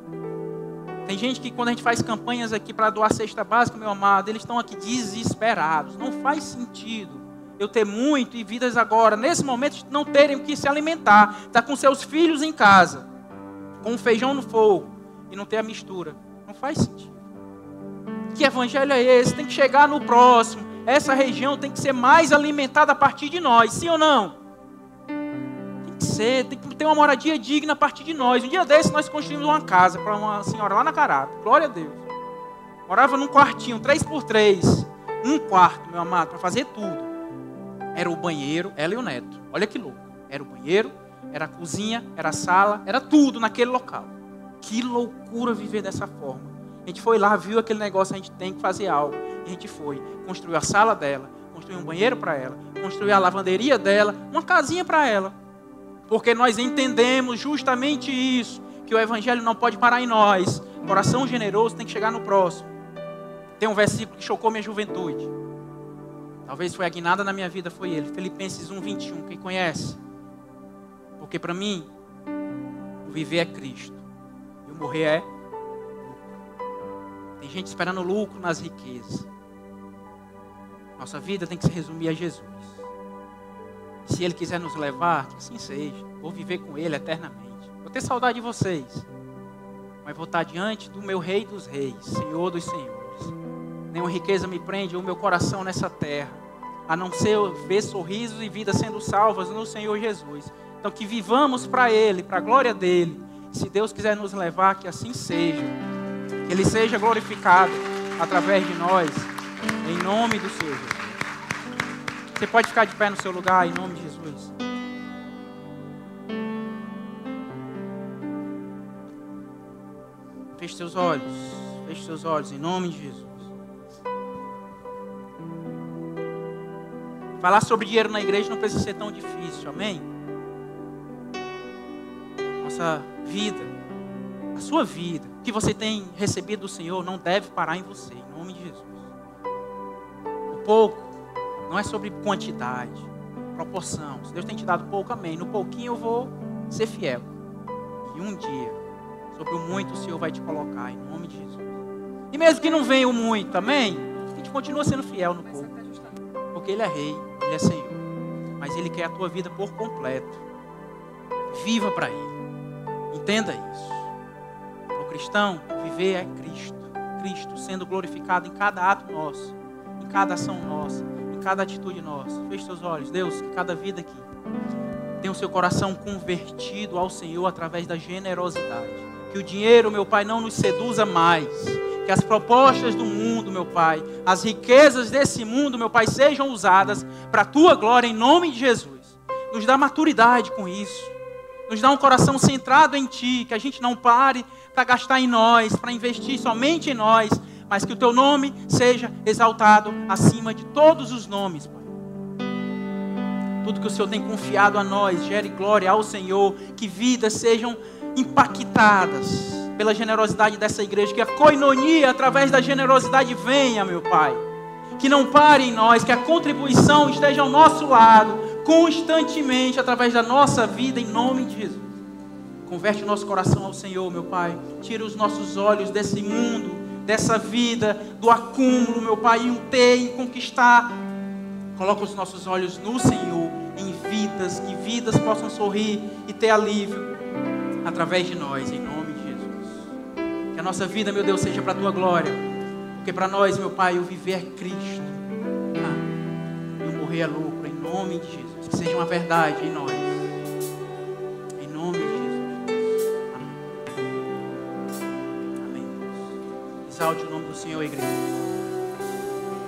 Tem gente que quando a gente faz campanhas aqui para doar cesta básica, meu amado, eles estão aqui desesperados. Não faz sentido eu ter muito e vidas agora, nesse momento, não terem o que se alimentar. Está com seus filhos em casa, com um feijão no fogo e não ter a mistura. Não faz sentido. Que evangelho é esse? Tem que chegar no próximo. Essa região tem que ser mais alimentada a partir de nós, sim ou não? Tem que ter uma moradia digna a partir de nós. Um dia desse nós construímos uma casa para uma senhora lá na Carapa. Glória a Deus. Morava num quartinho, 3x3. Um quarto, meu amado, para fazer tudo. Era o banheiro, ela e o neto. Olha que louco. Era o banheiro, era a cozinha, era a sala, era tudo naquele local. Que loucura viver dessa forma. A gente foi lá, viu aquele negócio, a gente tem que fazer algo. E a gente foi, construiu a sala dela, construiu um banheiro para ela, construiu a lavanderia dela, uma casinha para ela. Porque nós entendemos justamente isso, que o evangelho não pode parar em nós. Coração generoso tem que chegar no próximo. Tem um versículo que chocou minha juventude. Talvez foi a guinada na minha vida, foi ele. Filipenses 1:21, quem conhece? Porque para mim, o viver é Cristo. E o morrer é lucro. Tem gente esperando lucro nas riquezas. Nossa vida tem que se resumir a Jesus. Se Ele quiser nos levar, que assim seja. Vou viver com Ele eternamente. Vou ter saudade de vocês. Mas vou estar diante do meu Rei dos Reis, Senhor dos Senhores. Nenhuma riqueza me prende o meu coração nessa terra. A não ser ver sorrisos e vidas sendo salvas no Senhor Jesus. Então que vivamos para Ele, para a glória dEle. Se Deus quiser nos levar, que assim seja. Que Ele seja glorificado através de nós. Em nome do Senhor Jesus. Você pode ficar de pé no seu lugar, em nome de Jesus. Feche seus olhos. Feche seus olhos, em nome de Jesus. Falar sobre dinheiro na igreja não precisa ser tão difícil, amém? Nossa vida, a sua vida, o que você tem recebido do Senhor não deve parar em você, em nome de Jesus. O pouco não é sobre quantidade, proporção. Se Deus tem te dado pouco, amém. No pouquinho eu vou ser fiel. E um dia, sobre o muito, o Senhor vai te colocar, em nome de Jesus. E mesmo que não venha o muito, amém? A gente continua sendo fiel no pouco. Porque Ele é Rei, Ele é Senhor. Mas Ele quer a tua vida por completo. Viva para Ele. Entenda isso. Para o cristão, viver é Cristo. Cristo sendo glorificado em cada ato nosso, em cada ação nossa, em cada atitude nossa. Feche seus olhos. Deus, que cada vida aqui tenha o seu coração convertido ao Senhor através da generosidade. Que o dinheiro, meu Pai, não nos seduza mais. Que as propostas do mundo, meu Pai, as riquezas desse mundo, meu Pai, sejam usadas para a Tua glória, em nome de Jesus. Nos dá maturidade com isso. Nos dá um coração centrado em Ti, que a gente não pare para gastar em nós, para investir somente em nós, mas que o Teu nome seja exaltado acima de todos os nomes, Pai. Tudo que o Senhor tem confiado a nós, gere glória ao Senhor, que vidas sejam impactadas pela generosidade dessa igreja, que a koinonia através da generosidade venha, meu Pai. Que não pare em nós, que a contribuição esteja ao nosso lado, constantemente, através da nossa vida, em nome de Jesus. Converte o nosso coração ao Senhor, meu Pai. Tira os nossos olhos desse mundo, dessa vida, do acúmulo, meu Pai, em ter, em conquistar. Coloca os nossos olhos no Senhor, em vidas, que vidas possam sorrir e ter alívio através de nós, em nome de Jesus. Que a nossa vida, meu Deus, seja para a Tua glória. Porque para nós, meu Pai, o viver é Cristo. E o morrer é lucro, em nome de Jesus. Que seja uma verdade em nós. Em nome de Jesus. Amém. Amém. Exalte o nome do Senhor, igreja.